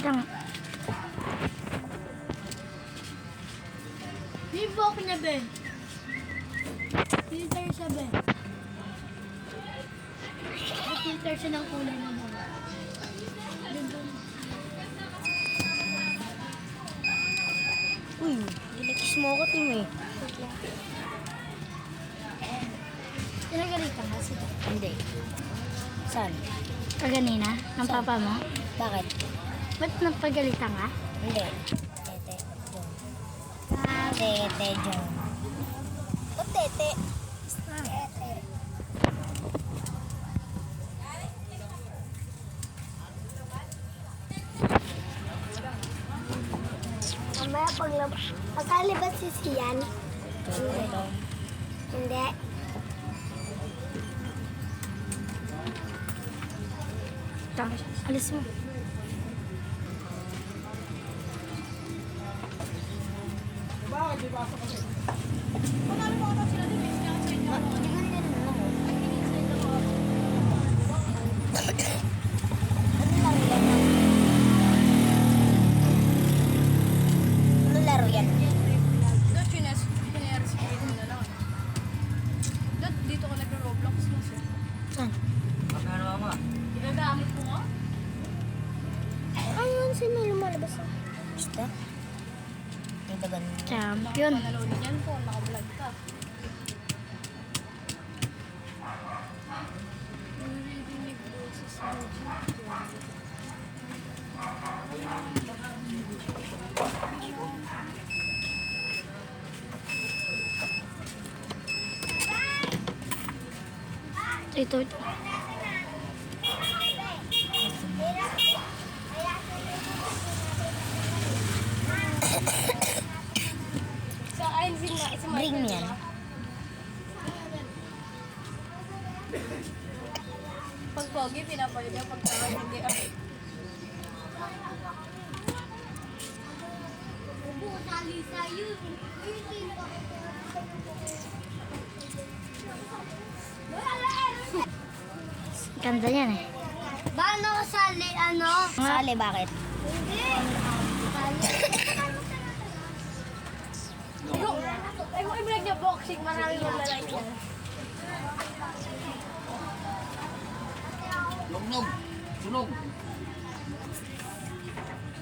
lang. Yung buhok niya, be. Filter siya, be. May filter siya ng kulay ng buhok. Uy, nilakis mo ako, Tim eh. Pinagalitan ka sila. Hindi. Saan? Kaganina? Ng papa mo? Bakit? Ba't napagalitan ka? Hindi. Tete. John. Tete, John. O, tete. Tete. Mamaya pagkalibas si Sian. Hindi. Tapos, alis mo. Ano laro yan? Dot chineris mo na lang. Dot, dito ka nag-Roblox mo siya. Saan? Ginagamit mo nga? Ayun, si may lumalabas na. Basta? May dagan. Champion. Panalood niyan po, naka-vlog ka. Naririnig boses mo. Ito. Sa akin, si Bring me yan. Pag pogi, pinapalit niya. Pag saan, hindi. Ganda yan eh. Paano ko sali, ano? Sali, bakit? Hindi. Ay, mo i-vlog niya boxing. Maraming maglalike yan. Lugnog. Sunog.